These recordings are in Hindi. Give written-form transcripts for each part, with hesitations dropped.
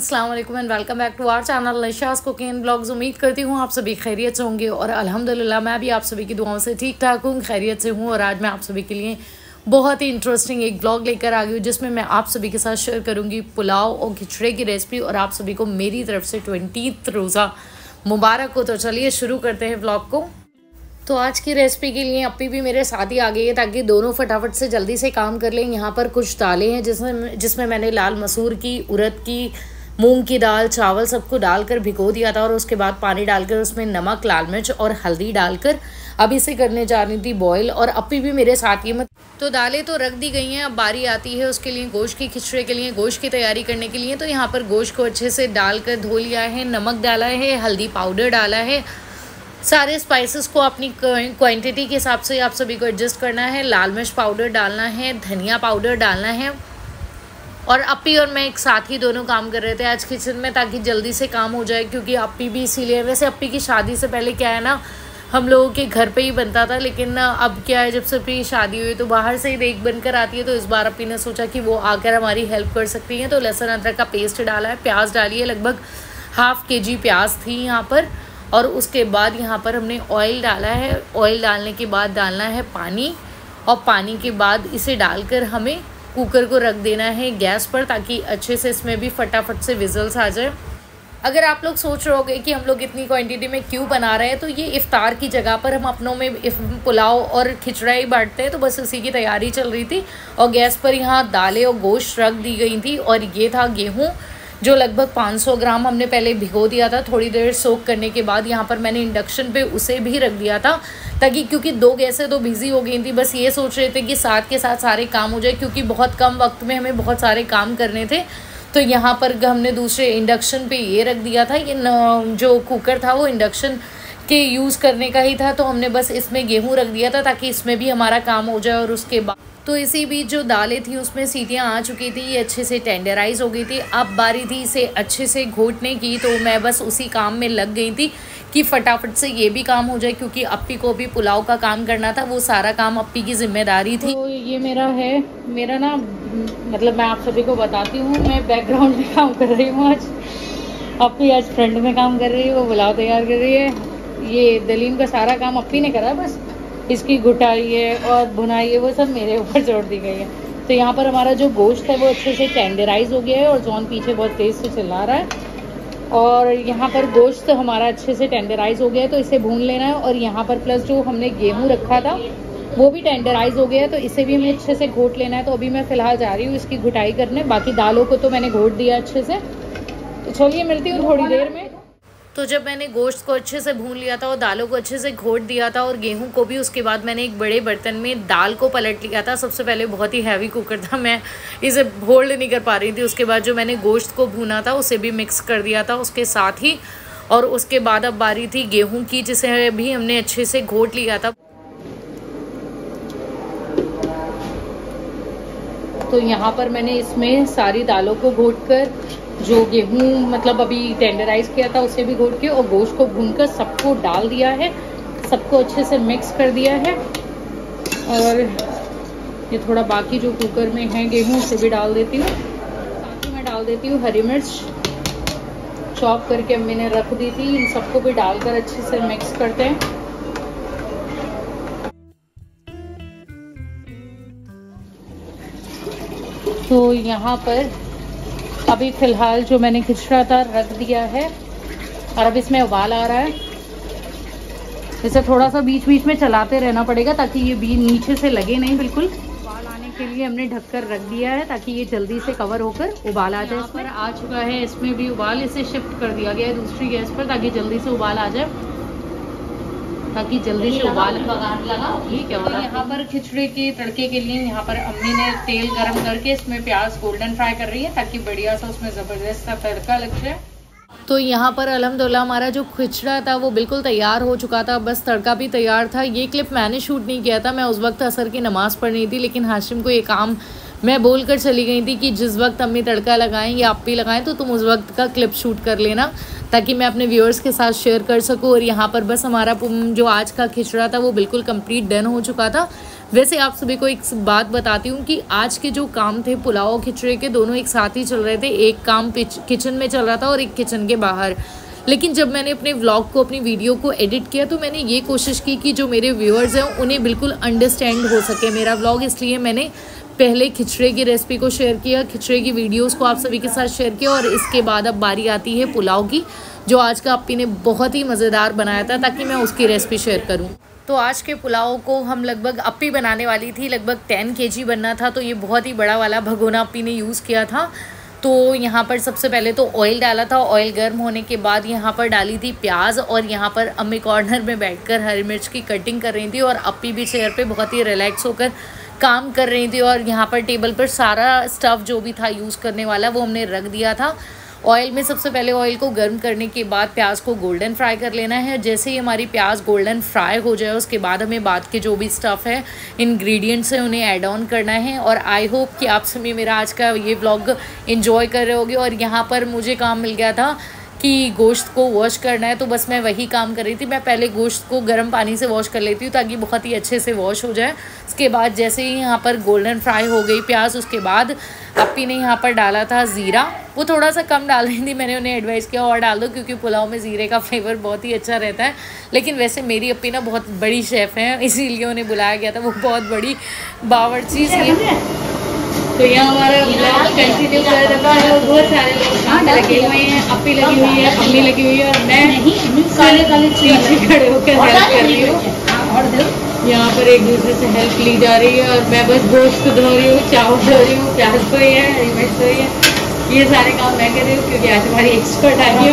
अस्सलाम वालेकुम and welcome back to our channel Nisha's cooking blogs. उम्मीद करती हूँ आप सभी खैरियत से होंगे और अल्हम्दुलिल्लाह मैं भी आप सभी की दुआओं से ठीक ठाक हूँ, खैरियत से हूँ। और आज मैं आप सभी के लिए बहुत ही इंटरेस्टिंग एक ब्लॉग लेकर आ गई हूँ जिसमें मैं आप सभी के साथ शेयर करूँगी पुलाव और खिचड़े की रेसिपी। और आप सभी को मेरी तरफ से 20th रोज़ा मुबारक हो। तो चलिए शुरू करते हैं ब्लॉग को। तो आज की रेसिपी के लिए अप्पी भी मेरे साथ ही आ गई है ताकि दोनों फटाफट से जल्दी से काम कर लें। यहाँ पर कुछ दालें हैं जिसमें मैंने लाल मसूर की, उड़द की, मूंग की दाल, चावल सबको डालकर भिगो दिया था और उसके बाद पानी डालकर उसमें नमक, लाल मिर्च और हल्दी डालकर अब इसे करने जा रही थी बॉईल। और अप्पी भी मेरे साथ ही तो दालें तो रख दी गई हैं। अब बारी आती है उसके लिए गोश्त की खिचड़े के लिए, गोश्त की तैयारी करने के लिए। तो यहाँ पर गोश्त को अच्छे से डालकर धो लिया है, नमक डाला है, हल्दी पाउडर डाला है, सारे स्पाइसेस को अपनी क्वांटिटी के हिसाब से आप सभी को एडजस्ट करना है। लाल मिर्च पाउडर डालना है, धनिया पाउडर डालना है। और अप्पी और मैं एक साथ ही दोनों काम कर रहे थे आज किचन में ताकि जल्दी से काम हो जाए, क्योंकि अप्पी भी इसीलिए, वैसे अप्पी की शादी से पहले क्या है ना, हम लोगों के घर पे ही बनता था, लेकिन अब क्या है जब से अप्पी की शादी हुई तो बाहर से ही देख बनकर आती है। तो इस बार अप्पी ने सोचा कि वो आकर हमारी हेल्प कर सकती हैं। तो लहसुन अदरक का पेस्ट डाला है, प्याज डाली है, लगभग ½ kg प्याज थी यहाँ पर। और उसके बाद यहाँ पर हमने ऑयल डाला है। ऑयल डालने के बाद डालना है पानी, और पानी के बाद इसे डालकर हमें कुकर को रख देना है गैस पर ताकि अच्छे से इसमें भी फटाफट से विजल्स आ जाए। अगर आप लोग सोच रहे होगे कि हम लोग इतनी क्वांटिटी में क्यों बना रहे हैं, तो ये इफ्तार की जगह पर हम अपनों में पुलाव और खिचड़ा ही बांटते हैं, तो बस उसी की तैयारी चल रही थी। और गैस पर यहाँ दालें और गोश्त रख दी गई थी। और ये था गेहूँ जो लगभग 500 ग्राम हमने पहले भिगो दिया था थोड़ी देर सोक करने के बाद। यहाँ पर मैंने इंडक्शन पे उसे भी रख दिया था ताकि, क्योंकि 2 गैसें तो बिज़ी हो गई थी, बस ये सोच रहे थे कि साथ के साथ सारे काम हो जाए, क्योंकि बहुत कम वक्त में हमें बहुत सारे काम करने थे। तो यहाँ पर हमने दूसरे इंडक्शन पे ये रख दिया था। ये जो कुकर था वो इंडक्शन के यूज़ करने का ही था, तो हमने बस इसमें गेहूँ रख दिया था ताकि इसमें भी हमारा काम हो जाए। और उसके बाद तो इसी बीच जो दालें थी उसमें सीटियाँ आ चुकी थी, ये अच्छे से टेंडराइज़ हो गई थी। अब बारी थी इसे अच्छे से घोटने की, तो मैं बस उसी काम में लग गई थी कि फटाफट से ये भी काम हो जाए, क्योंकि अप्पी को भी पुलाव का काम करना था, वो सारा काम अप्पी की जिम्मेदारी थी। तो ये मेरा ना मतलब मैं आप सभी को बताती हूँ, मैं बैकग्राउंड में काम कर रही हूँ आज। अप्पी आज फ्रंट में काम कर रही है, वो पुलाव तैयार कर रही है। ये दलीम का सारा काम अप्पी ने करा, बस इसकी घुटाई है और भुनाई है वो सब मेरे ऊपर छोड़ दी गई है। तो यहाँ पर हमारा जो गोश्त है वो अच्छे से टेंडराइज हो गया है और जॉन पीछे बहुत तेज़ से चिल्ला रहा है। और यहाँ पर गोश्त हमारा अच्छे से टेंडराइज हो गया है, तो इसे भून लेना है। और यहाँ पर प्लस जो हमने गेहूँ रखा था वो भी टेंडराइज हो गया है, तो इसे भी हमें अच्छे से घोट लेना है। तो अभी मैं फ़िलहाल जा रही हूँ इसकी घुटाई करने, बाकी दालों को तो मैंने घोट दिया अच्छे से। तो चलिए मिलती हूँ थोड़ी देर में। तो जब मैंने गोश्त को अच्छे से भून लिया था और दालों को अच्छे से घोट दिया था और गेहूं को भी, उसके बाद मैंने एक बड़े बर्तन में दाल को पलट लिया था। सबसे पहले बहुत ही हैवी कुकर था, मैं इसे होल्ड नहीं कर पा रही थी। उसके बाद जो मैंने गोश्त को भूना था उसे भी मिक्स कर दिया था उसके साथ ही। और उसके बाद अब बारी थी गेहूँ की, जिसे भी हमने अच्छे से घोट लिया था। तो यहाँ पर मैंने इसमें सारी दालों को घोट कर, जो गेहूँ मतलब अभी टेंडराइज किया था उसे भी घोट के और गोश्त को भूनकर सबको डाल दिया है, सबको अच्छे से मिक्स कर दिया है। और ये थोड़ा बाकी जो कुकर में है गेहूँ उसे भी डाल देती हूँ। साथ ही मैं डाल देती हूँ हरी मिर्च चॉप करके अम्मी ने रख दी थी। इन सबको भी डालकर अच्छे से मिक्स करते हैं। तो यहाँ पर अभी फ़िलहाल जो मैंने खिचड़ा था रख दिया है और अब इसमें उबाल आ रहा है। इसे थोड़ा सा बीच बीच में चलाते रहना पड़ेगा ताकि ये बीच नीचे से लगे नहीं बिल्कुल। उबाल आने के लिए हमने ढककर रख दिया है ताकि ये जल्दी से कवर होकर उबाल आ जाए। इस पर आ चुका है, इसमें भी उबाल। इसे शिफ्ट कर दिया गया है दूसरी गैस पर ताकि जल्दी से उबाल आ जाए, ताकि जल्दी से उबाल लगा। ठीक है। और यहाँ पर खिचड़ी के तड़के के लिए यहाँ पर अम्मी ने तेल गरम करके इसमें प्याज गोल्डन फ्राई कर रही है ताकि बढ़िया सा उसमें ज़बरदस्त सा तड़का लग जाए। तो यहाँ पर अल्हम्दुलिल्लाह हमारा जो खिचड़ा था वो बिल्कुल तैयार हो चुका था, बस तड़का भी तैयार था। ये क्लिप मैंने शूट नहीं किया था, मैं उस वक्त असर की नमाज़ पढ़ रही थी, लेकिन हाशिम को ये काम मैं बोल कर चली गई थी कि जिस वक्त अम्मी तड़का लगाएं या आप भी लगाएं तो तुम उस वक्त का क्लिप शूट कर लेना ताकि मैं अपने व्यूअर्स के साथ शेयर कर सकूं। और यहाँ पर बस हमारा जो आज का खिचड़ा था वो बिल्कुल कंप्लीट डन हो चुका था। वैसे आप सभी को एक बात बताती हूँ कि आज के जो काम थे पुलाव खिचड़ी के, दोनों एक साथ ही चल रहे थे। एक काम किचन में चल रहा था और एक किचन के बाहर। लेकिन जब मैंने अपने व्लॉग को, अपनी वीडियो को एडिट किया तो मैंने ये कोशिश की कि जो मेरे व्यूअर्स हैं उन्हें बिल्कुल अंडरस्टैंड हो सके मेरा व्लॉग। इसलिए मैंने पहले खिचड़े की रेसिपी को शेयर किया, खिचड़े की वीडियोस को आप सभी के साथ शेयर किया, और इसके बाद अब बारी आती है पुलाव की, जो आज का अप्पी ने बहुत ही मज़ेदार बनाया था, ताकि मैं उसकी रेसिपी शेयर करूं। तो आज के पुलाव को हम लगभग अप्पी बनाने वाली थी, लगभग 10 kg बनना था, तो ये बहुत ही बड़ा वाला भगोना अप्पी ने यूज़ किया था। तो यहाँ पर सबसे पहले तो ऑयल डाला था, ऑयल गर्म होने के बाद यहाँ पर डाली थी प्याज, और यहाँ पर अम्मी कॉर्नर में बैठकर हरी मिर्च की कटिंग कर रही थी, और अप्पी भी चेयर पे बहुत ही रिलैक्स होकर काम कर रही थी। और यहाँ पर टेबल पर सारा स्टफ़ जो भी था यूज़ करने वाला वो हमने रख दिया था। ऑयल में सबसे पहले ऑयल को गर्म करने के बाद प्याज को गोल्डन फ्राई कर लेना है। जैसे ही हमारी प्याज गोल्डन फ्राई हो जाए उसके बाद हमें बाद के जो भी स्टफ़ है, इंग्रेडिएंट्स हैं, उन्हें ऐड ऑन करना है। और आई होप कि आप सभी मेरा आज का ये व्लॉग एंजॉय कर रहे होगे। और यहाँ पर मुझे काम मिल गया था कि गोश्त को वॉश करना है, तो बस मैं वही काम कर रही थी। मैं पहले गोश्त को गर्म पानी से वॉश कर लेती हूँ ताकि बहुत ही अच्छे से वॉश हो जाए। उसके बाद जैसे ही यहाँ पर गोल्डन फ्राई हो गई प्याज, उसके बाद अप्पी ने यहाँ पर डाला था ज़ीरा। वो थोड़ा सा कम डाल रही थी, मैंने उन्हें एडवाइस किया और डाल दो, क्योंकि पुलाव में ज़ीरे का फ्लेवर बहुत ही अच्छा रहता है। लेकिन वैसे मेरी अप्पी ना बहुत बड़ी शेफ़ हैं, इसीलिए उन्हें बुलाया गया था, वो बहुत बड़ी बावर्ची सी। तो यहाँ हमारा ब्लॉग कंटिन्यू कर रखा है, और बहुत सारे लोग लगे हुए हैं, अप्पी लगी हुई है, अम्मी लगी हुई है, और मैं साले पीछे खड़े होकर हेल्प कर रही हूँ। यहाँ पर एक दूसरे से हेल्प ली जा रही है, और मैं बस गोश्त धो रही हूँ, चावल धो रही हूँ, प्याज धो रही है, हरी मिर्च धो रही है। ये सारे काम मैं कर रही हूँ, क्योंकि आज हमारी एक्सपर्ट आई है।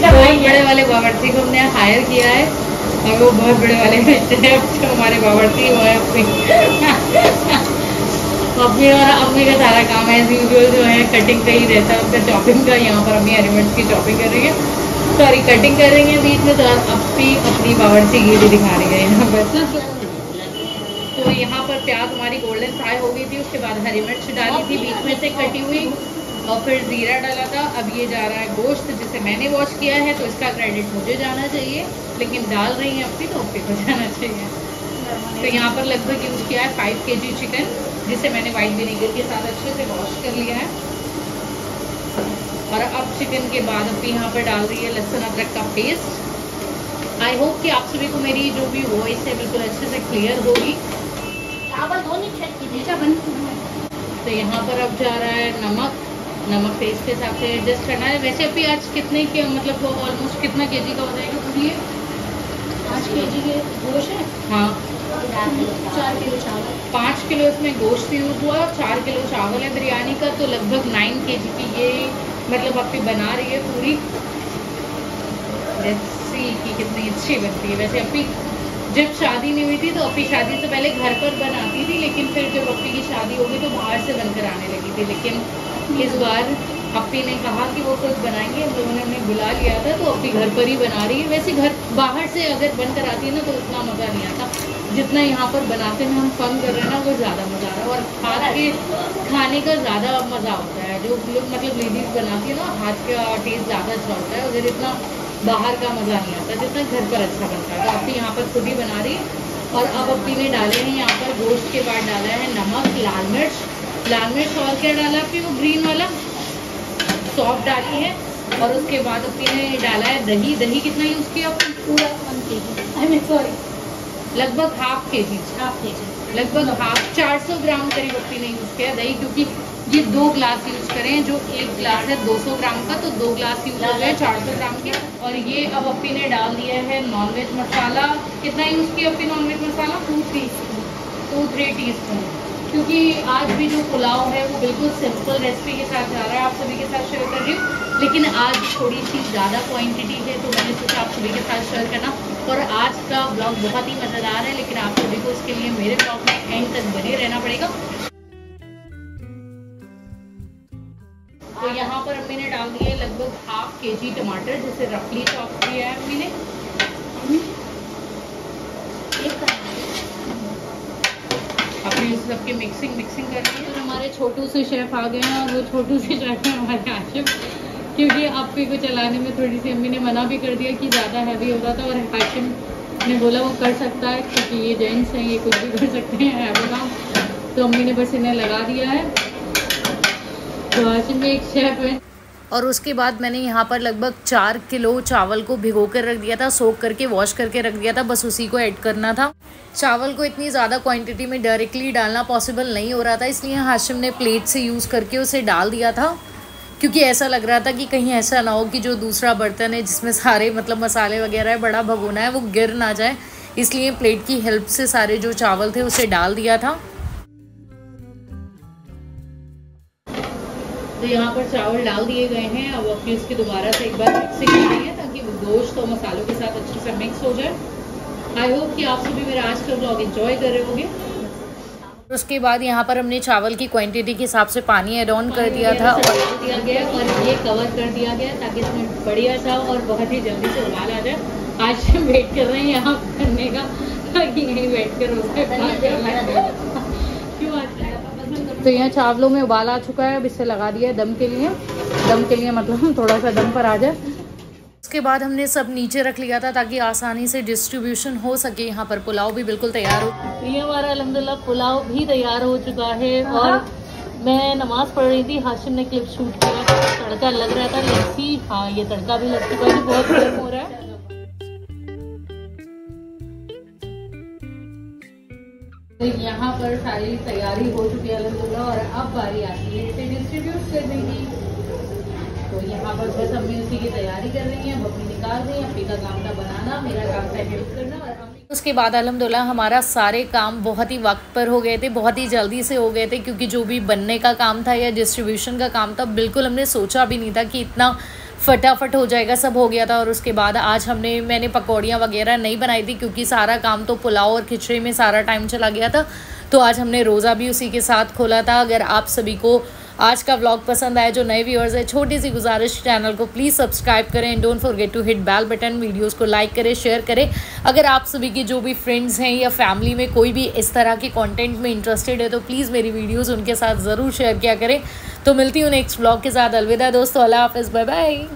बहुत बड़े वाले बावर्ची को हमने हायर किया है, और वो बहुत बड़े वाले जो हमारे बावर्ची वो है अप्पी। अम्मी और अम्मी का सारा काम एज यूजुअल जो है कटिंग का ही रहता है, उनका चॉपिंग का। यहाँ पर अम्मी हरी मिर्च की चॉपिंग कर रही है, सॉरी कटिंग कर रही है बीच में, तो अप्पी अपनी बावर्ची की भी दिखा रही है यहाँ पर। तो यहाँ पर प्याज हमारी गोल्डन फ्राई हो गई थी, उसके बाद हरी मिर्च डाली थी बीच में से कटी हुई, और फिर ज़ीरा डाला था। अब ये जा रहा है गोश्त, जिसे मैंने वॉश किया है, तो इसका क्रेडिट मुझे जाना चाहिए, लेकिन डाल रही है अप्पी, तो अप्पी को जाना चाहिए। तो यहाँ पर लगभग यूज़ किया है 5 kg चिकन, जिसे मैंने वाइट विनेगर के साथ अच्छे से वॉश कर लिया है। और अब चिकन के बाद अभी यहाँ पर डाल रही है लहसुन अदरक का पेस्ट। आई होप कि आप सभी को मेरी जो भी वॉइस है बिल्कुल अच्छे से क्लियर होगी। तो यहाँ पर अब जा रहा है नमक टेस्ट के हिसाब से एडजस्ट करना है। वैसे अभी आज कितने के मतलब वो ऑलमोस्ट कितना केजी का हो जाएगा पूरी? 5 kg के गोश्त है। हाँ, 4 किलो चावल, 5 किलो इसमें गोश्त यूज़ हुआ, 4 किलो चावल है बिरयानी का, तो लगभग 9 kg की ये मतलब अप्पी बना रही है पूरी। लेट्स सी कि कितनी अच्छी बनती है। वैसे अप्पी जब शादी नहीं हुई थी तो अप्पी शादी से पहले घर पर बनाती थी, लेकिन फिर जब अप्पी की शादी हो गई तो बाहर से बनकर आने लगी थी। लेकिन इस बार अप्पी ने कहा कि वो खुद बनाएंगे, हम लोगों ने उन्हें बुला लिया था, तो अप्पी घर पर ही बना रही है। वैसे घर बाहर से अगर बनकर आती है ना तो उतना मज़ा नहीं आता जितना यहाँ पर बनाते हैं हम फन कर रहे हैं ना, वो ज़्यादा मज़ा आ रहा है। और हाथ के खाने का ज़्यादा मज़ा होता है, जो लोग मतलब लेडीज़ बनाती है ना, हाथ का टेस्ट ज़्यादा अच्छा होता है, उधर इतना बाहर का मज़ा नहीं आता जितना घर पर अच्छा बनता है। तो अप्पी यहाँ पर खुद ही बना रही है। और अब अप्पी ने डाले हैं यहाँ पर गोश्त के बाद डाला है नमक, लाल मिर्च और क्या डाला अप्पी, वो ग्रीन वाला सौंफ डाली है। और उसके बाद अप्पी ने डाला है दही कितना यूज़ किया अप्पी? पूरा 1 kg, सॉरी लगभग हाफ के जी, लगभग हाफ 400 ग्राम करीब अप्पी ने यूज़ किया दही, क्योंकि ये 2 ग्लास यूज़ करें, जो 1 ग्लास है 200 ग्राम का, तो 2 ग्लास यूज़ हो गए 400 ग्राम के। और ये अब अप्पी ने डाल दिया है नॉनवेज मसाला। कितना यूज़ किया अप्पी नॉनवेज मसाला? 2-3 टीस्पून, क्योंकि आज भी जो पुलाव है वो बिल्कुल सिंपल रेसिपी के साथ जा रहा है, आप सभी के साथ शेयर कर रही हूँ। लेकिन आज थोड़ी सी ज़्यादा क्वांटिटी है, तो मैंने सोचा आप सभी के साथ शेयर करना। और आज का ब्लॉग बहुत ही मज़ेदार है, लेकिन आप सभी को इसके लिए मेरे ब्लॉग में एंड तक बने रहना पड़ेगा। तो यहाँ पर अम्मी ने डाल दिए लगभग हाफ kg टमाटर, जिसे रफली चॉप किया है अम्मी ने। अपनी उस सबकी मिक्सिंग कर रही है। और हमारे छोटू से शेफ़ आ गए हैं, और वो छोटू से शेफ़ है हमारे हाशिम, क्योंकि अप्पी को चलाने में थोड़ी सी अम्मी ने मना भी कर दिया कि ज़्यादा हैवी हो रहा था। और हाशिम उसने बोला वो कर सकता है क्योंकि ये जेंट्स हैं, ये कुछ भी कर सकते हैं काम। तो अम्मी ने बस इन्हें लगा दिया है। तो हाशिम में एक शेफ है। और उसके बाद मैंने यहाँ पर लगभग 4 किलो चावल को भिगो कर रख दिया था, सोक करके वॉश करके रख दिया था, बस उसी को ऐड करना था। चावल को इतनी ज़्यादा क्वांटिटी में डायरेक्टली डालना पॉसिबल नहीं हो रहा था, इसलिए हाशिम ने प्लेट से यूज़ करके उसे डाल दिया था, क्योंकि ऐसा लग रहा था कि कहीं ऐसा ना हो कि जो दूसरा बर्तन है जिसमें सारे मतलब मसाले वगैरह है, बड़ा भगोना है, वो गिर ना जाए, इसलिए प्लेट की हेल्प से सारे जो चावल थे उसे डाल दिया था। तो यहाँ पर चावल डाल दिए गए हैं। अब अपनी उसकी दोबारा से एक बार मिक्सिंग करनी है ताकि गोश्त और मसालों के साथ अच्छे से मिक्स हो जाए। आई होप कि आप सभी मेरा आज का व्लॉग एंजॉय कर रहे होंगे। उसके बाद यहाँ पर हमने चावल की क्वांटिटी के हिसाब से पानी ऐड ऑन कर दिया था और दिया गया और ये कवर कर दिया गया ताकि इसमें बढ़िया सा और बहुत ही जल्दी से उबाल आ जाए। आज हम वेट कर रहे हैं यहाँ करने का ताकि यहीं बैठ कर तो यहाँ चावलों में उबाल आ चुका है। अब इसे लगा दिया है दम के लिए मतलब थोड़ा सा दम पर आ जाए। उसके बाद हमने सब नीचे रख लिया था ताकि आसानी से डिस्ट्रीब्यूशन हो सके। यहाँ पर पुलाव भी बिल्कुल तैयार हो, तो ये हमारा अल्हम्दुलिल्लाह पुलाव भी तैयार हो चुका है। और मैं नमाज़ पढ़ रही थी, हाशिम ने क्लिप शूट किया, तड़का लग रहा था लस्सी, हाँ ये तड़का भी लग चुका है, बहुत गर्म हो रहा है। तो यहाँ पर सारी तैयारी हो चुकी है अल्हम्दुलिल्लाह और अब बारी आती है इसे डिस्ट्रीब्यूट करने की। तो यहाँ पर बस अम्मी उसी की तैयारी कर रही हैं, बकरी निकाल रही हैं। अम्मी का काम था बनाना, मेरा काम था हेल्प करना। और उसके बाद अल्हम्दुलिल्लाह हमारा सारे काम बहुत ही वक्त पर हो गए थे, बहुत ही जल्दी से हो गए थे, क्योंकि जो भी बनने का काम था या डिस्ट्रीब्यूशन का काम था बिल्कुल हमने सोचा भी नहीं था कि इतना फटाफट हो जाएगा, सब हो गया था। और उसके बाद आज मैंने पकौड़ियाँ वगैरह नहीं बनाई थी क्योंकि सारा काम तो पुलाव और खिचड़ी में सारा टाइम चला गया था। तो आज हमने रोज़ा भी उसी के साथ खोला था। अगर आप सभी को आज का व्लॉग पसंद आया, जो नए व्यूअर्स है, छोटी सी गुजारिश, चैनल को प्लीज़ सब्सक्राइब करें and don't forget to hit bell button. Videos को लाइक करें, शेयर करें। अगर आप सभी के जो भी फ्रेंड्स हैं या फैमिली में कोई भी इस तरह के कंटेंट में इंटरेस्टेड है तो प्लीज़ मेरी वीडियोस उनके साथ ज़रूर शेयर किया करें। तो मिलती हूँ नेक्स्ट व्लॉग के साथ। अलविदा दोस्तों, अल्लाह हाफ़िज़, बाय बाय।